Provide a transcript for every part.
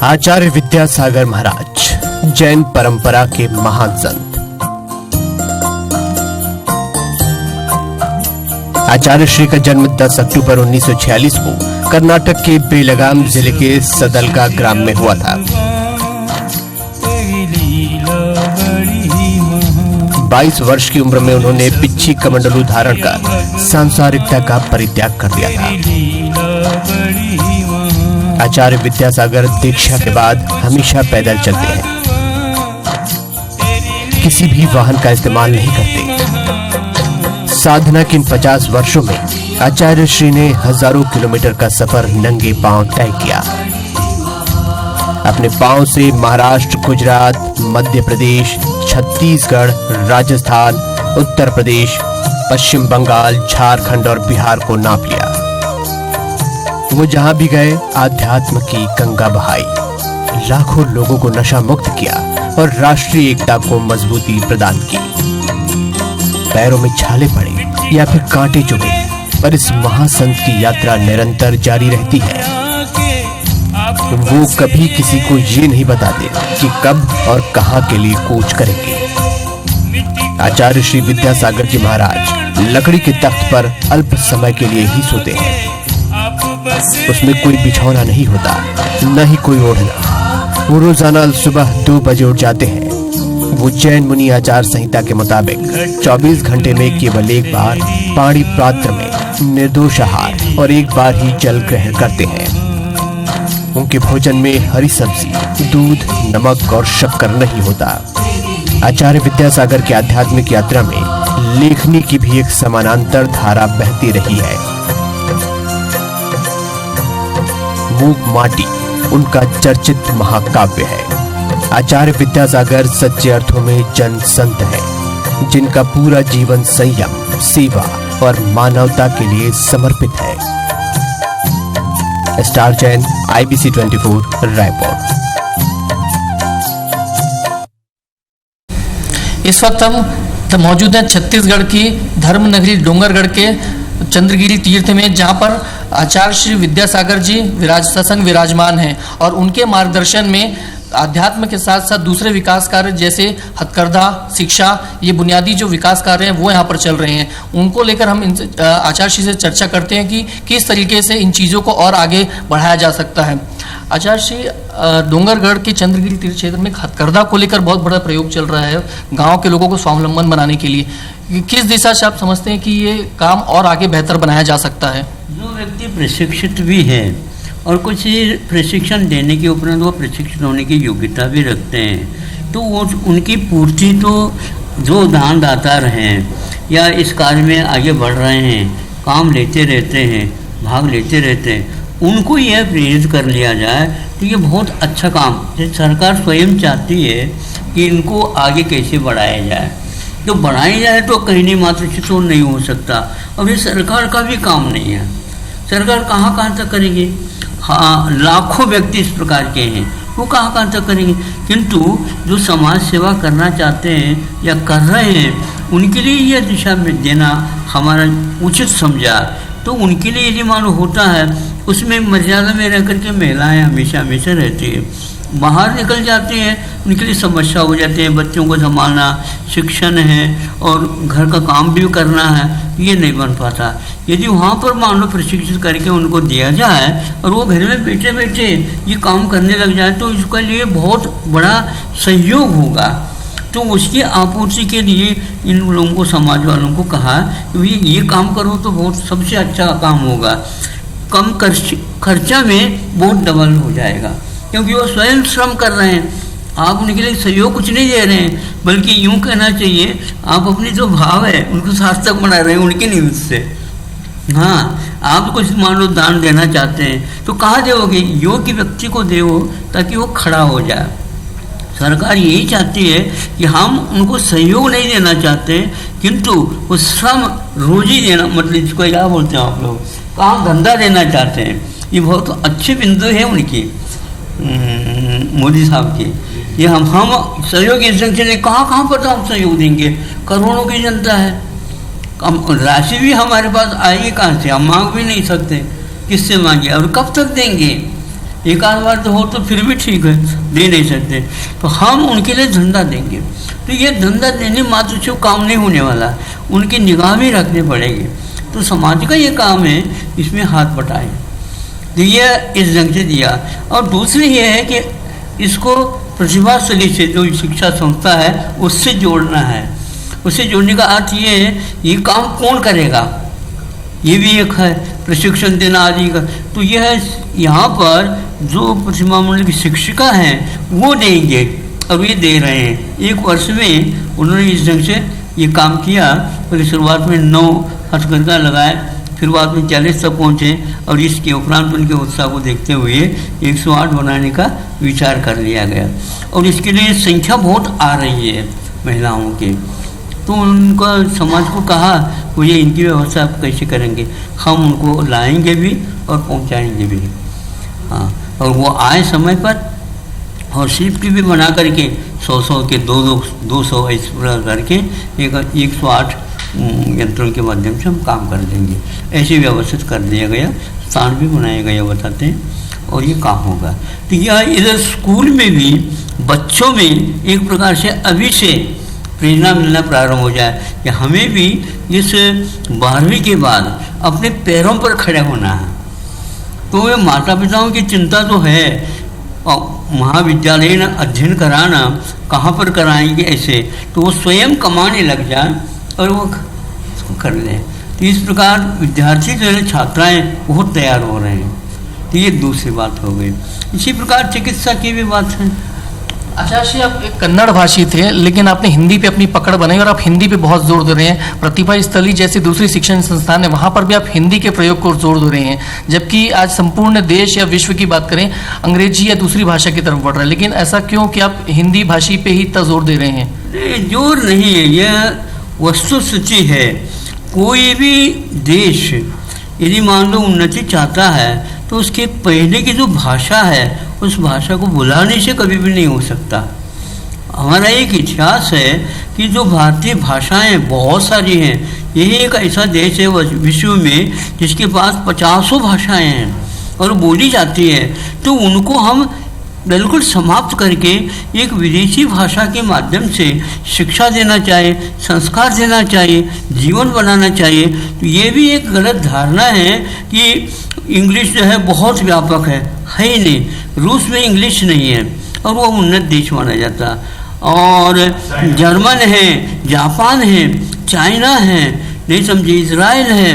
आचार्य विद्यासागर महाराज जैन परंपरा के महान संत। आचार्य श्री का जन्म 10 अक्टूबर 1946 को कर्नाटक के बेलगाम जिले के सदलगा ग्राम में हुआ था। 22 वर्ष की उम्र में उन्होंने पिच्छी कमंडलू धारण कर सांसारिकता का परित्याग कर दिया था। आचार्य विद्यासागर दीक्षा के बाद हमेशा पैदल चलते हैं, किसी भी वाहन का इस्तेमाल नहीं करते। साधना के इन 50 वर्षों में आचार्य श्री ने हजारों किलोमीटर का सफर नंगे पांव तय किया। अपने पांव से महाराष्ट्र, गुजरात, मध्य प्रदेश, छत्तीसगढ़, राजस्थान, उत्तर प्रदेश, पश्चिम बंगाल, झारखंड और बिहार को नाप लिया। वो जहां भी गए आध्यात्म की गंगा बहाई, लाखों लोगों को नशा मुक्त किया और राष्ट्रीय एकता को मजबूती प्रदान की। पैरों में छाले पड़े या फिर कांटे चुभे, पर इस महासंत की यात्रा निरंतर जारी रहती है। वो कभी किसी को ये नहीं बताते कि कब और कहां के लिए कूच करेंगे। आचार्य श्री विद्यासागर जी महाराज लकड़ी के तख्त पर अल्प समय के लिए ही सोते हैं। उसमें कोई बिछौना नहीं होता, न ही कोई ओढ़ना। वो रोजाना सुबह 2 बजे उठ जाते हैं। वो जैन मुनि आचार संहिता के मुताबिक 24 घंटे में केवल एक बार पानी पात्र में निर्दोष आहार और एक बार ही जल ग्रहण करते हैं। उनके भोजन में हरी सब्जी, दूध, नमक और शक्कर नहीं होता। आचार्य विद्यासागर की आध्यात्मिक यात्रा में लेखनी की भी एक समानांतर धारा बहती रही है। मूक माटी उनका चर्चित महाकाव्य है। आचार्य विद्यासागर सच्चे अर्थों में जन संत है, जिनका पूरा जीवन संयम, सेवा और मानवता के लिए समर्पित है। Star Jain, IBC 24, Raipur. इस वक्त हम मौजूद हैं छत्तीसगढ़ की धर्म नगरी डोंगरगढ़ के चंद्रगिरी तीर्थ में, जहां पर आचार्य श्री विद्यासागर जी सत्संग विराजमान हैं और उनके मार्गदर्शन में आध्यात्म के साथ साथ दूसरे विकास कार्य जैसे हथकरघा, शिक्षा, ये बुनियादी जो विकास कार्य हैं वो यहाँ पर चल रहे हैं। उनको लेकर हम आचार्य श्री से चर्चा करते हैं कि किस तरीके से इन चीज़ों को और आगे बढ़ाया जा सकता है। आचार्य श्री, डोंगरगढ़ के चंद्रगिरी तीर्थ क्षेत्र में हथकरघा को लेकर बहुत बड़ा प्रयोग चल रहा है गाँव के लोगों को स्वावलंबन बनाने के लिए। किस दिशा से आप समझते हैं कि ये काम और आगे बेहतर बनाया जा सकता है? जो व्यक्ति प्रशिक्षित भी है और कुछ प्रशिक्षण देने के उपरांत वो प्रशिक्षित होने की योग्यता भी रखते हैं, तो वो उनकी पूर्ति तो जो दानदाता हैं या इस कार्य में आगे बढ़ रहे हैं, काम लेते रहते हैं, भाग लेते रहते हैं, उनको यह प्रेरित कर लिया जाए तो ये बहुत अच्छा काम। जैसे सरकार स्वयं चाहती है कि इनको आगे कैसे बढ़ाया जाए, तो बढ़ाया जाए तो कहीं नहीं मात्र से तो नहीं हो सकता। अब ये सरकार का भी काम नहीं है, सरकार कहाँ तक करेगी। हाँ, लाखों व्यक्ति इस प्रकार के हैं, वो कहाँ तक करेंगे। किंतु जो समाज सेवा करना चाहते हैं या कर रहे हैं, उनके लिए यह दिशा में देना हमारा उचित समझा। तो उनके लिए यदि मालूम होता है, उसमें मर्यादा में रह करके महिलाएं हमेशा रहती है, बाहर निकल जाती हैं, उनके लिए समस्या हो जाती है। बच्चों को संभालना, शिक्षण है और घर का काम भी करना है, ये नहीं बन पाता। यदि वहाँ पर मान लो प्रशिक्षित करके उनको दिया जाए और वो घर में बैठे बैठे ये काम करने लग जाए, तो इसके लिए बहुत बड़ा सहयोग होगा। तो उसकी आपूर्ति के लिए इन लोगों को, समाज वालों को कहा कि ये काम करो तो बहुत सबसे अच्छा काम होगा। कम खर्चा में बहुत डबल हो जाएगा, क्योंकि वो स्वयं श्रम कर रहे हैं। आप उनके लिए सहयोग कुछ नहीं दे रहे हैं, बल्कि यूँ कहना चाहिए आप अपनी जो भाव है उनको सार्थक बना रहे हैं उनके निमित्त से। हाँ, आप कुछ मान लो दान देना चाहते हैं तो कहाँ दोगे? योग्य व्यक्ति को दो ताकि वो खड़ा हो जाए। सरकार यही चाहती है कि हम उनको सहयोग नहीं देना चाहते, किंतु वो श्रम रोजी देना, मतलब इसको क्या बोलते हैं आप लोग, कहाँ धंधा देना चाहते हैं। ये बहुत अच्छे बिंदु है उनकी, मोदी साहब की। ये हम सहयोग इस ढंग से कहाँ पर तो हम सहयोग देंगे? करोड़ों की जनता है, कम राशि भी हमारे पास आएगी कहाँ से? हम मांग भी नहीं सकते, किससे मांगे और कब तक देंगे? एक आध बार तो हो तो फिर भी ठीक है, दे नहीं सकते, तो हम उनके लिए धंधा देंगे। तो ये धंधा देने मात्र से काम नहीं होने वाला, उनकी निगाह भी रखनी पड़ेगी। तो समाज का ये काम है, इसमें हाथ बटाएं। तो ये इस ढंग से दिया। और दूसरी ये है कि इसको प्रतिभाशाली से जो शिक्षा संस्था है उससे जोड़ना है। उससे जोड़ने का अर्थ ये है, ये काम कौन करेगा, ये भी एक है, प्रशिक्षण देना आदि का। तो यह यहाँ पर जो प्रतिभा मंडल की शिक्षिका हैं वो देंगे, और ये दे रहे हैं। एक वर्ष में उन्होंने इस ढंग से ये काम किया। और शुरुआत में 9 हथकरघा लगाए, फिर बाद में 40 तक पहुँचे, और इसके उपरांत उनके उत्साह को देखते हुए 108 बनाने का विचार कर लिया गया। और इसके लिए संख्या बहुत आ रही है महिलाओं की। तो उनको समाज को कहा वो ये इनकी व्यवस्था आप कैसे करेंगे, हम उनको लाएंगे भी और पहुंचाएंगे भी। हाँ, और वो आए समय पर, और शिफ्ट भी बना करके 100 के 200 इस प्रकार करके 108 यंत्रों के माध्यम से हम काम कर देंगे। ऐसे व्यवस्थित कर दिया गया, स्थान भी बनाया गया बताते हैं, और ये काम होगा। तो यह इधर स्कूल में भी बच्चों में एक प्रकार से अभी से प्रेरणा मिलना प्रारंभ हो जाए कि हमें भी इस 12वीं के बाद अपने पैरों पर खड़े होना है। तो वे माता पिताओं की चिंता तो है, और महाविद्यालय में अध्ययन कराना कहाँ पर कराएंगे ऐसे, तो वो स्वयं कमाने लग जाए और वो कर लें। तो इस प्रकार विद्यार्थी जो है, छात्राएँ बहुत तैयार हो रहे हैं। तो ये दूसरी बात हो गई। इसी प्रकार चिकित्सा की भी बात है। आचार्य जी, आप एक कन्नड़ भाषी थे, लेकिन आपने हिंदी पे अपनी पकड़ बनाई और आप हिंदी पे बहुत जोर दे रहे हैं। प्रतिभा स्थली जैसी दूसरी शिक्षण संस्थान है, वहाँ पर भी आप हिंदी के प्रयोग को जोर दे रहे हैं, जबकि आज संपूर्ण देश या विश्व की बात करें अंग्रेजी या दूसरी भाषा की तरफ बढ़ रहा है। लेकिन ऐसा क्यों कि आप हिंदी भाषी पे ही इतना जोर दे रहे हैं? जोर नहीं है, यह वस्तुस्थिति है। कोई भी देश यदि मान लो उन्नति चाहता है तो उसके पहले की जो भाषा है उस भाषा को बुलाने से कभी भी नहीं हो सकता। हमारा एक इतिहास है कि जो भारतीय भाषाएं बहुत सारी हैं, यही एक ऐसा देश है विश्व में जिसके पास 50 भाषाएं हैं और बोली जाती है। तो उनको हम बिल्कुल समाप्त करके एक विदेशी भाषा के माध्यम से शिक्षा देना चाहिए, संस्कार देना चाहिए, जीवन बनाना चाहिए। तो ये भी एक गलत धारणा है कि इंग्लिश जो है बहुत व्यापक है ही नहीं। रूस में इंग्लिश नहीं है और वो उन्नत देश माना जाता, और जर्मन है, जापान है, चाइना है, नहीं समझे इजराइल है,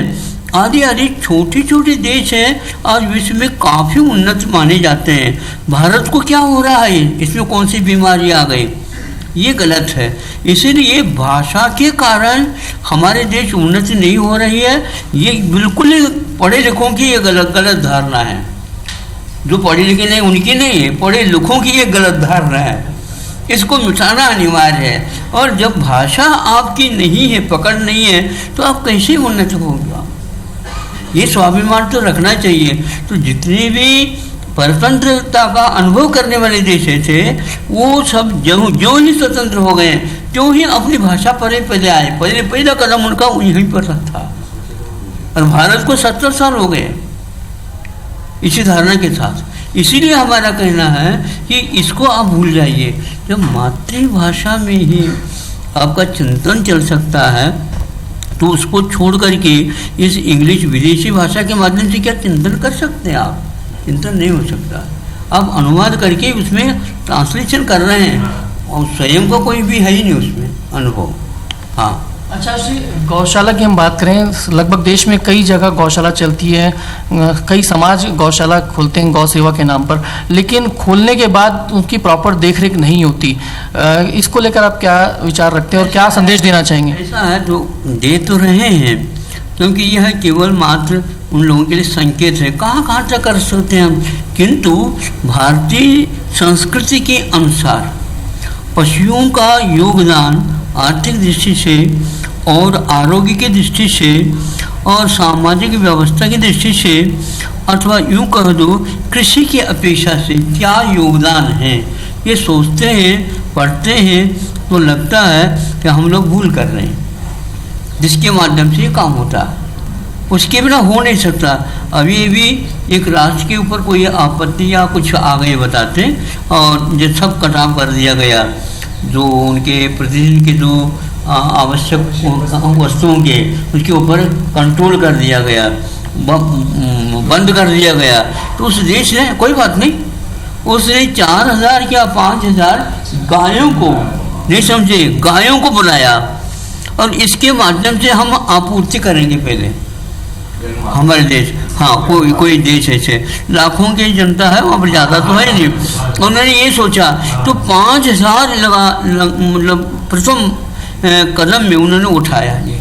आदि आदि छोटे छोटे देश हैं आज विश्व में काफ़ी उन्नत माने जाते हैं। भारत को क्या हो रहा है, इसमें कौन सी बीमारी आ गई, ये गलत है। इसीलिए भाषा के कारण हमारे देश उन्नति नहीं हो रही है। ये बिल्कुल पढ़े लिखों की ये गलत धारणा है। जो पढ़े लिखे नहीं उनकी नहीं है, पढ़े लिखों की ये गलत धारणा है। इसको मिटाना अनिवार्य है। और जब भाषा आपकी नहीं है, पकड़ नहीं है, तो आप कैसे उन्नत होगा? ये स्वाभिमान तो रखना चाहिए। तो जितने भी परतंत्रता का अनुभव करने वाले देश थे वो सब जो ही स्वतंत्र हो गए, जो ही अपनी भाषा पर पहले आए, पहला कदम उनका यहीं पर था। और भारत को 70 साल हो गए इसी धारणा के साथ। इसीलिए हमारा कहना है कि इसको आप भूल जाइए। जब मातृभाषा में ही आपका चिंतन चल सकता है तो उसको छोड़ करके इस इंग्लिश विदेशी भाषा के माध्यम से क्या चिंतन कर सकते हैं आप? चिंतन नहीं हो सकता। आप अनुवाद करके उसमें ट्रांसलेशन कर रहे हैं और स्वयं को कोई भी है ही नहीं उसमें अनुभव। हाँ, अच्छा जी, गौशाला की हम बात करें, लगभग देश में कई जगह गौशाला चलती है, कई समाज गौशाला खोलते हैं गौ सेवा के नाम पर, लेकिन खोलने के बाद उनकी प्रॉपर देखरेख नहीं होती। इसको लेकर आप क्या विचार रखते हैं और क्या संदेश देना चाहेंगे? ऐसा है, तो दे तो रहे हैं, क्योंकि यह केवल मात्र उन लोगों के लिए संकेत है। कहाँ तक कर सकते हैं हम, किंतु भारतीय संस्कृति के अनुसार पशुओं का योगदान आर्थिक दृष्टि से और आरोग्य की दृष्टि से और सामाजिक व्यवस्था की दृष्टि से, अथवा यूँ कह दो कृषि की अपेक्षा से क्या योगदान है, ये सोचते हैं, पढ़ते हैं, तो लगता है कि हम लोग भूल कर रहे हैं, जिसके माध्यम से ये काम होता है। उसके बिना हो नहीं सकता। अभी भी एक राष्ट्र के ऊपर कोई आपत्ति या कुछ आ गए बताते और ये सब कटाव कर दिया गया, जो उनके प्रतिदिन के जो आवश्यक वस्तुओं के उसके ऊपर कंट्रोल कर दिया गया, बंद कर दिया गया, तो उस देश ने कोई बात नहीं, उसने 4000 या 5000 गायों को, नहीं समझे, गायों को बुलाया और इसके माध्यम से हम आपूर्ति करेंगे पहले हमारे देश। हाँ, कोई देश ऐसे लाखों की जनता है, वहाँ पर ज़्यादा तो है नहीं। उन्होंने ये सोचा तो 5000 मतलब प्रथम कदम में उन्होंने उठाया ये,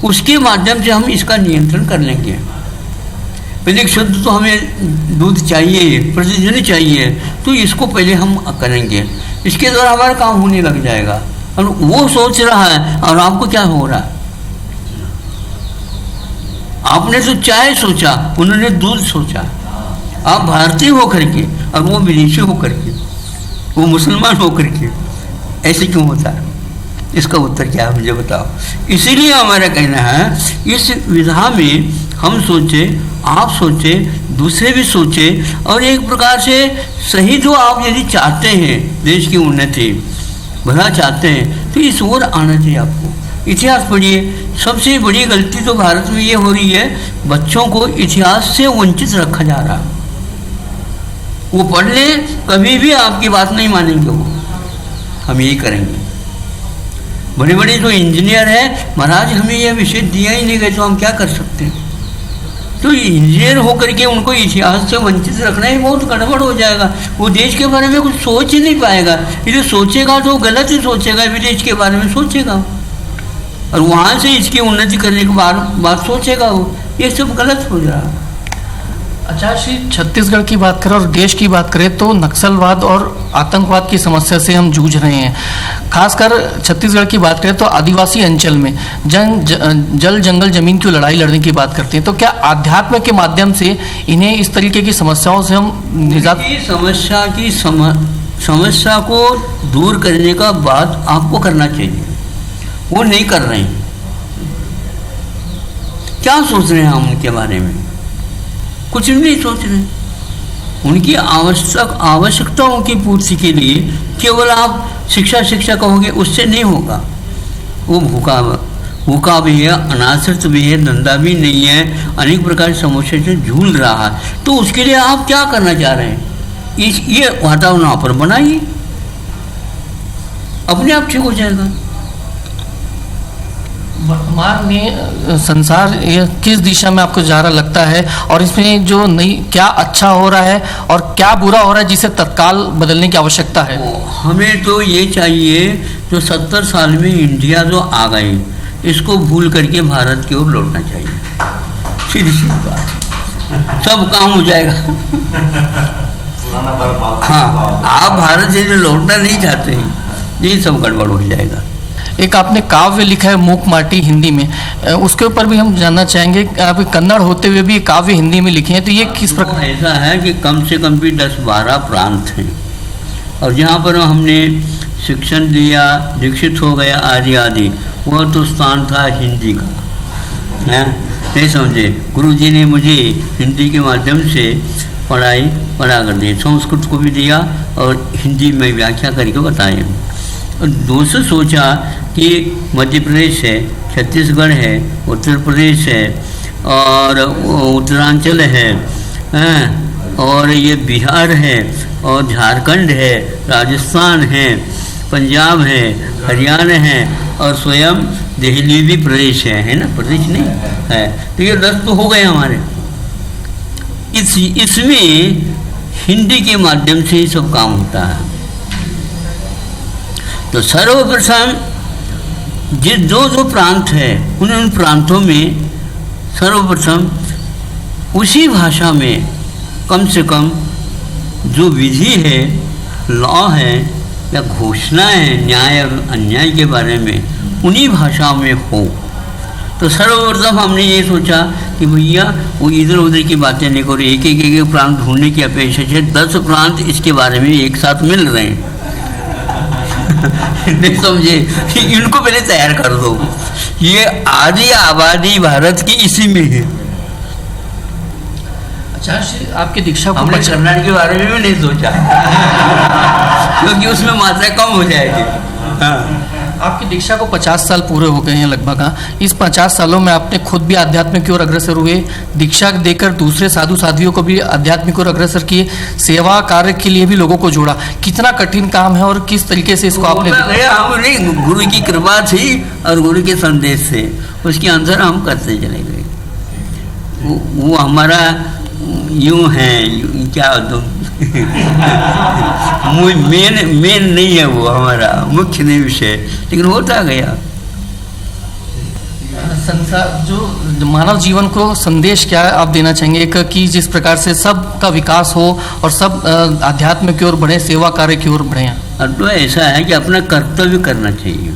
उसके माध्यम से हम इसका नियंत्रण कर लेंगे। पहले शुद्ध तो हमें दूध चाहिए, प्रतिदिन चाहिए, तो इसको पहले हम करेंगे, इसके द्वारा हमारा काम होने लग जाएगा। और वो सोच रहा है और आपको क्या हो रहा है? आपने तो चाय सोचा, उन्होंने दूध सोचा। आप भारतीय होकर के और वो विदेशी होकर के, वो मुसलमान होकर के, ऐसे क्यों होता है? इसका उत्तर क्या है मुझे बताओ। इसीलिए हमारा कहना है इस विधा में हम सोचे, आप सोचे, दूसरे भी सोचे, और एक प्रकार से सही जो आप यदि चाहते हैं देश की उन्नति, भला चाहते हैं, तो इस ओर आना चाहिए आपको। इतिहास पढ़िए। सबसे बड़ी गलती तो भारत में ये हो रही है, बच्चों को इतिहास से वंचित रखा जा रहा। वो पढ़ ले, कभी भी आपकी बात नहीं मानेंगे वो। हम यही करेंगे। बड़े बड़े जो इंजीनियर हैं, महाराज हमें यह विषय दिया ही नहीं गया, तो हम क्या कर सकते हैं? तो इंजीनियर होकर के उनको इतिहास से वंचित रखना ही बहुत गड़बड़ हो जाएगा। वो देश के बारे में कुछ सोच ही नहीं पाएगा। यदि सोचेगा तो गलत ही सोचेगा, विदेश के बारे में सोचेगा और वहाँ से इसकी उन्नति करने के बाद बात सोचेगा वो। ये सब गलत हो जा रहा है। अच्छा श्री, छत्तीसगढ़ की बात करें और देश की बात करें तो नक्सलवाद और आतंकवाद की समस्या से हम जूझ रहे हैं। खासकर छत्तीसगढ़ की बात करें तो आदिवासी अंचल में जल जंगल जमीन की लड़ाई लड़ने की बात करते हैं, तो क्या आध्यात्म के माध्यम से इन्हें इस तरीके की समस्याओं से हम निजात? समस्या को दूर करने का बात आपको करना चाहिए, वो नहीं कर रहे हैं। क्या सोच रहे हैं हम उनके बारे में? कुछ भी नहीं सोच रहे। उनकी आवश्यकताओं की पूर्ति के लिए केवल आप शिक्षा कहोगे, उससे नहीं होगा। वो भूखा भी है, अनाश्रित भी है, धंधा भी नहीं है, अनेक प्रकार की समस्या से झूल रहा है। तो उसके लिए आप क्या करना चाह रहे हैं? ये वातावरण आप पर बनाइए, अपने आप ठीक हो जाएगा। वर्तमान में संसार किस दिशा में आपको जा रहा लगता है, और इसमें जो नई क्या अच्छा हो रहा है और क्या बुरा हो रहा है जिसे तत्काल बदलने की आवश्यकता है? हमें तो ये चाहिए जो 70 साल में इंडिया जो आ गई, इसको भूल करके भारत की ओर लौटना चाहिए। सीधी सी बात, सब काम हो जाएगा। हाँ, आप भारत से लौटना नहीं चाहते हैं, ये सब गड़बड़ हो जाएगा। एक आपने काव्य लिखा है मूक माटी हिंदी में, उसके ऊपर भी हम जानना चाहेंगे। आप कन्नड़ होते हुए भी काव्य हिंदी में लिखे हैं, तो ये किस प्रकार? ऐसा है कि कम से कम भी 10-12 प्रांत हैं, और जहाँ पर हमने शिक्षण दिया, दीक्षित हो गया आदि, वह तो स्थान था हिंदी का, है नहीं समझे। गुरु जी ने मुझे हिंदी के माध्यम से पढ़ा कर दी, संस्कृत को भी दिया और हिंदी में व्याख्या करके बताए। और दूसरा सोचा कि मध्य प्रदेश है, छत्तीसगढ़ है, उत्तर प्रदेश है, और उत्तरांचल है, और ये बिहार है, और झारखंड है, राजस्थान है, पंजाब है, हरियाणा है, और स्वयं दिल्ली भी प्रदेश है ना, प्रदेश नहीं है। तो ये 10 तो हो गए हमारे। इसमें हिंदी के माध्यम से ही सब काम होता है। तो सर्वप्रथम जो प्रांत है उन प्रांतों में सर्वप्रथम उसी भाषा में कम से कम जो विधि है, लॉ है या घोषणा है न्याय और अन्याय के बारे में, उन्हीं भाषाओं में हो। तो सर्वप्रथम हमने ये सोचा कि भैया वो इधर उधर की बातें नहीं करो, एक प्रांत ढूंढने की अपेक्षा से 10 प्रांत इसके बारे में एक साथ मिल रहे हैं। नहीं समझे, इनको पहले तैयार कर दो। ये आधी आबादी भारत की इसी में है। आचार्य आपकी दीक्षा को हमने कर्नाटक के बारे में भी नहीं सोचा क्योंकि उसमें मात्रा कम हो जाएगी। हाँ। आपकी दीक्षा को 50 साल पूरे हो गए हैं लगभग। हाँ, इस 50 सालों में आपने खुद भी आध्यात्म की ओर अग्रसर हुए, दीक्षा देकर दूसरे साधु साध्वियों को भी आध्यात्म की ओर अग्रसर किए, सेवा कार्य के लिए भी लोगों को जोड़ा। कितना कठिन काम है और किस तरीके से इसको आपने हमने गुरु की कृपा थी और गुरु के संदेश से उसके अनुसार हम करते चले गए। वो हमारा यूं है, क्या मेन नहीं है, वो हमारा मुख्य नहीं विषय, लेकिन होता गया। संसार जो मानव जीवन को संदेश क्या आप देना चाहेंगे एक, कि जिस प्रकार से सबका विकास हो और सब आध्यात्म की ओर बढ़े, सेवा कार्य की ओर बढ़े? अब तो ऐसा है कि अपना कर्तव्य करना चाहिए।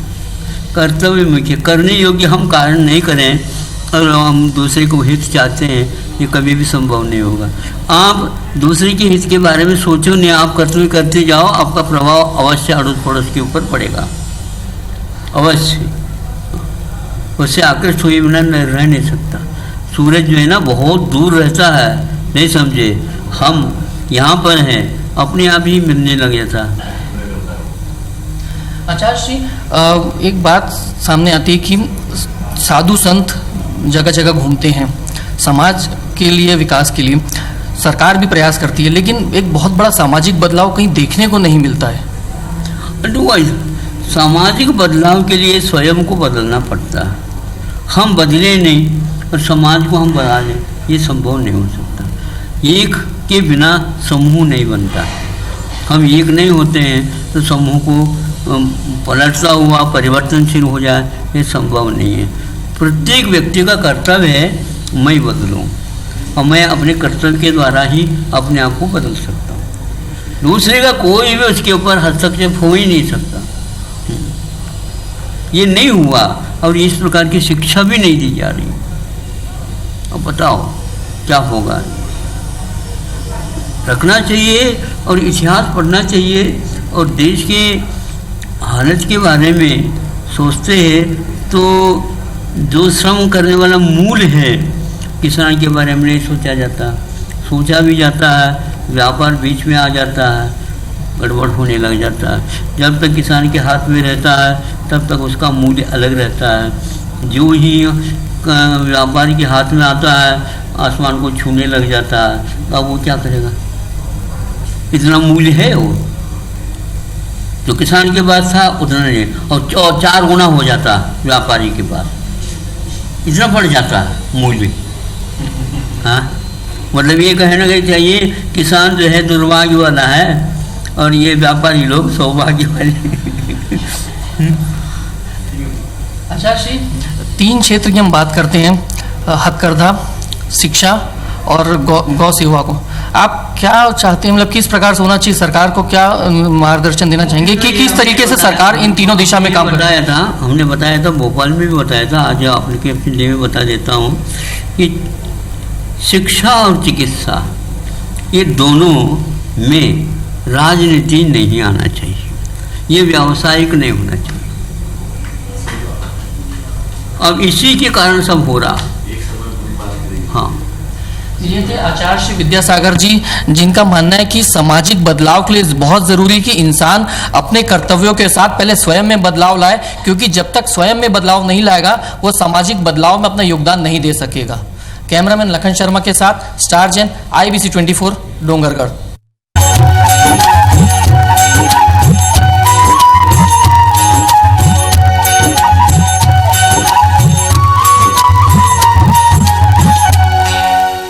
कर्तव्य मुख्य, करने योग्य हम कार्य नहीं करें और हम दूसरे को हित चाहते हैं, ये कभी भी संभव नहीं होगा। आप दूसरे के हित के बारे में सोचो नहीं, आप कर्तव्य करते जाओ, आपका प्रभाव अवश्य अड़ोस पड़ोस के ऊपर पड़ेगा, अवश्य। उससे आकृष्ट हुए बिना रह नहीं सकता। सूरज जो है ना बहुत दूर रहता है, नहीं समझे, हम यहाँ पर हैं, अपने आप ही मिलने लग जाता। आचार्य जी एक बात सामने आती है कि साधु संत जगह जगह घूमते हैं, समाज के लिए, विकास के लिए सरकार भी प्रयास करती है, लेकिन एक बहुत बड़ा सामाजिक बदलाव कहीं देखने को नहीं मिलता है। सामाजिक बदलाव के लिए स्वयं को बदलना पड़ता है। हम बदले नहीं और समाज को हम बदला लें, ये संभव नहीं हो सकता। एक के बिना समूह नहीं बनता। हम एक नहीं होते हैं तो समूह को पलटता हुआ परिवर्तनशील हो जाए, ये संभव नहीं है। प्रत्येक व्यक्ति का कर्तव्य है मैं बदलूं, और मैं अपने कर्तव्य के द्वारा ही अपने आप को बदल सकता हूँ। दूसरे का कोई भी उसके ऊपर हस्तक्षेप हो ही नहीं सकता। ये नहीं हुआ और इस प्रकार की शिक्षा भी नहीं दी जा रही। अब बताओ क्या होगा। रखना चाहिए और इतिहास पढ़ना चाहिए और देश के हालत के बारे में सोचते हैं तो जो श्रम करने वाला मूल है, किसान के बारे में नहीं सोचा जाता। सोचा भी जाता है, व्यापार बीच में आ जाता है, गड़बड़ होने लग जाता है। जब तक किसान के हाथ में रहता है तब तक उसका मूल्य अलग रहता है। जो ही व्यापारी के हाथ में आता है आसमान को छूने लग जाता है, अब वो क्या करेगा? इतना मूल्य है वो जो किसान के पास था उतना नहीं, और 4 गुना हो जाता व्यापारी के पास, इतना बढ़ जाता है मूल्य। हाँ, मतलब ये कहना कि चाहिए किसान जो है दुर्भाग्य वाला है और ये व्यापारी लोग सौभाग्य वाले। अच्छा श्री, 3 क्षेत्र की हम बात करते हैं, हथकरघा, शिक्षा और गौ सेवा को। आप क्या चाहते हैं, मतलब किस प्रकार से होना चाहिए? सरकार को क्या मार्गदर्शन देना चाहेंगे कि किस तरीके से सरकार इन तीनों दिशा में काम बताया था? हमने बताया था, भोपाल में भी बताया था, आज आपके लिए में बता देता हूँ कि शिक्षा और चिकित्सा ये दोनों में राजनीति नहीं आना चाहिए, ये व्यावसायिक नहीं होना चाहिए। अब इसी के कारण सब हो रहा। हाँ, ये थे आचार्य श्री विद्यासागर जी, जिनका मानना है कि सामाजिक बदलाव के लिए बहुत जरूरी है कि इंसान अपने कर्तव्यों के साथ पहले स्वयं में बदलाव लाए, क्योंकि जब तक स्वयं में बदलाव नहीं लाएगा वो सामाजिक बदलाव में अपना योगदान नहीं दे सकेगा। कैमरामैन लखन शर्मा के साथ स्टार जैन, IBC 24, डोंगरगढ़।